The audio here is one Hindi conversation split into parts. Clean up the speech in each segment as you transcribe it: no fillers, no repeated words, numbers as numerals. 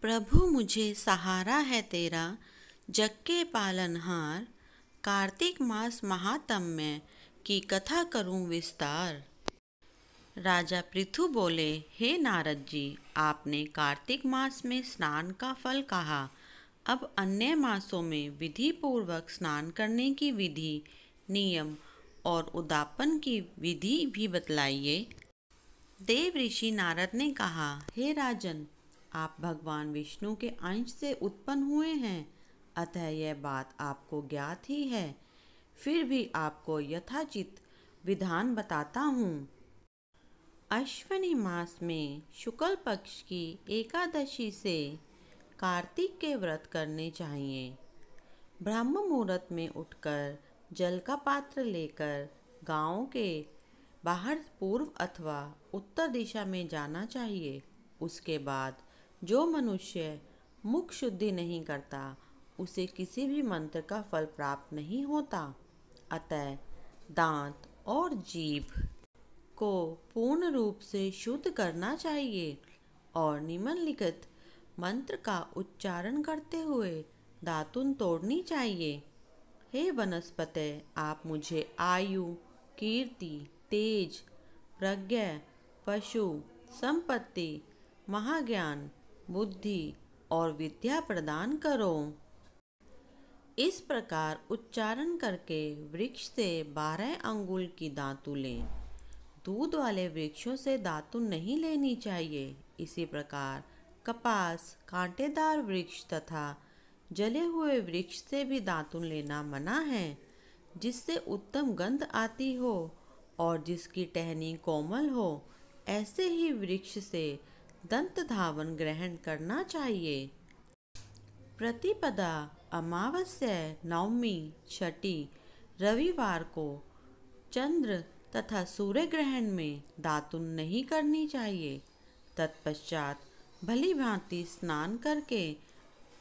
प्रभु मुझे सहारा है तेरा, जग के पालनहार। कार्तिक मास महात्म्य की कथा करूं विस्तार। राजा पृथु बोले, हे नारद जी, आपने कार्तिक मास में स्नान का फल कहा। अब अन्य मासों में विधि पूर्वक स्नान करने की विधि, नियम और उद्यापन की विधि भी बतलाइए। देव ऋषि नारद ने कहा, हे राजन, आप भगवान विष्णु के अंश से उत्पन्न हुए हैं, अतः यह बात आपको ज्ञात ही है। फिर भी आपको यथाचित विधान बताता हूँ। अश्विनी मास में शुक्ल पक्ष की एकादशी से कार्तिक के व्रत करने चाहिए। ब्रह्म मुहूर्त में उठकर जल का पात्र लेकर गांव के बाहर पूर्व अथवा उत्तर दिशा में जाना चाहिए। उसके बाद जो मनुष्य मुख शुद्धि नहीं करता, उसे किसी भी मंत्र का फल प्राप्त नहीं होता। अतः दांत और जीभ को पूर्ण रूप से शुद्ध करना चाहिए और निम्नलिखित मंत्र का उच्चारण करते हुए दातुन तोड़नी चाहिए। हे वनस्पते, आप मुझे आयु, कीर्ति, तेज, प्रज्ञा, पशु, संपत्ति, महाज्ञान, बुद्धि और विद्या प्रदान करो। इस प्रकार उच्चारण करके वृक्ष से 12 अंगुल की दातुन लें। दूध वाले वृक्षों से दातुन नहीं लेनी चाहिए। इसी प्रकार कपास, कांटेदार वृक्ष तथा जले हुए वृक्ष से भी दातुन लेना मना है। जिससे उत्तम गंध आती हो और जिसकी टहनी कोमल हो, ऐसे ही वृक्ष से दंत धावन ग्रहण करना चाहिए। प्रतिपदा, अमावस्या, नवमी, छठी, रविवार को चंद्र तथा सूर्य ग्रहण में दातुन नहीं करनी चाहिए। तत्पश्चात भली भांति स्नान करके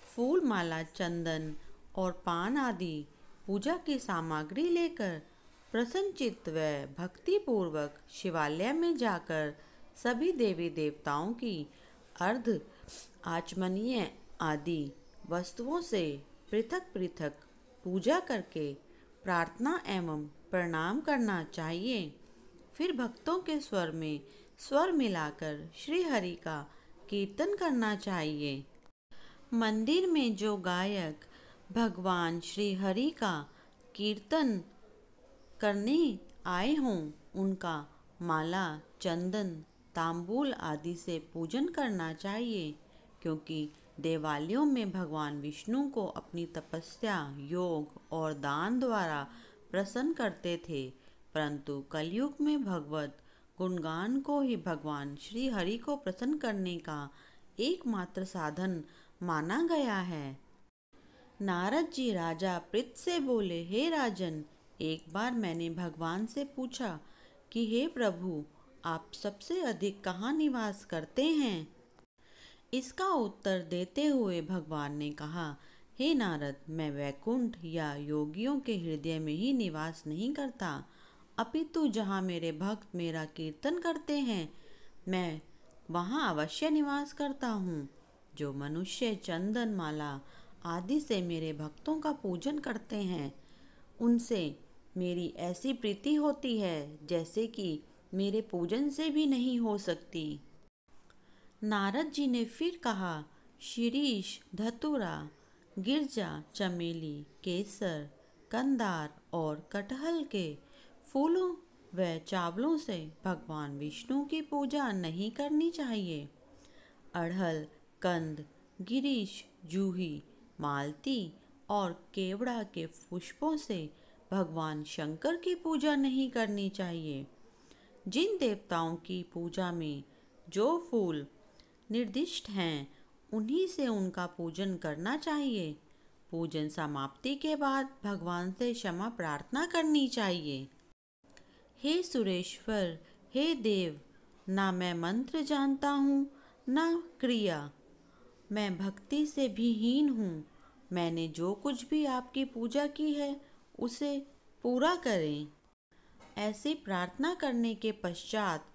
फूल माला, चंदन और पान आदि पूजा की सामग्री लेकर प्रसन्नचित्त व भक्ति पूर्वक शिवालय में जाकर सभी देवी देवताओं की अर्ध आचमनीय आदि वस्तुओं से पृथक पृथक पूजा करके प्रार्थना एवं प्रणाम करना चाहिए। फिर भक्तों के स्वर में स्वर मिलाकर श्री हरि का कीर्तन करना चाहिए। मंदिर में जो गायक भगवान श्री हरि का कीर्तन करने आए हों, उनका माला, चंदन, तांबूल आदि से पूजन करना चाहिए, क्योंकि देवालयों में भगवान विष्णु को अपनी तपस्या, योग और दान द्वारा प्रसन्न करते थे। परंतु कलयुग में भगवत गुणगान को ही भगवान श्री हरि को प्रसन्न करने का एकमात्र साधन माना गया है। नारद जी राजा पृथ से बोले, हे राजन, एक बार मैंने भगवान से पूछा कि हे प्रभु, आप सबसे अधिक कहाँ निवास करते हैं। इसका उत्तर देते हुए भगवान ने कहा, हे नारद, मैं वैकुंठ या योगियों के हृदय में ही निवास नहीं करता, अपितु जहाँ मेरे भक्त मेरा कीर्तन करते हैं, मैं वहाँ अवश्य निवास करता हूँ। जो मनुष्य चंदन माला आदि से मेरे भक्तों का पूजन करते हैं, उनसे मेरी ऐसी प्रीति होती है जैसे कि मेरे पूजन से भी नहीं हो सकती। नारद जी ने फिर कहा, शिरीष, धतूरा, गिरजा, चमेली, केसर, कंदार और कटहल के फूलों व चावलों से भगवान विष्णु की पूजा नहीं करनी चाहिए। अड़हल, कंद, गिरीश, जूही, मालती और केवड़ा के पुष्पों से भगवान शंकर की पूजा नहीं करनी चाहिए। जिन देवताओं की पूजा में जो फूल निर्दिष्ट हैं, उन्हीं से उनका पूजन करना चाहिए। पूजन समाप्ति के बाद भगवान से क्षमा प्रार्थना करनी चाहिए। हे सुरेश्वर, हे देव, ना मैं मंत्र जानता हूँ ना क्रिया, मैं भक्ति से भी हीन हूँ। मैंने जो कुछ भी आपकी पूजा की है, उसे पूरा करें। ऐसी प्रार्थना करने के पश्चात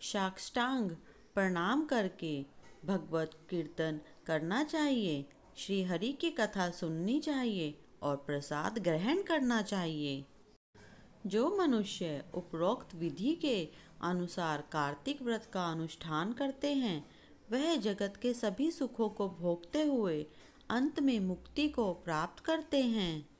साष्टांग प्रणाम करके भगवत कीर्तन करना चाहिए, श्री हरि की कथा सुननी चाहिए और प्रसाद ग्रहण करना चाहिए। जो मनुष्य उपरोक्त विधि के अनुसार कार्तिक व्रत का अनुष्ठान करते हैं, वह जगत के सभी सुखों को भोगते हुए अंत में मुक्ति को प्राप्त करते हैं।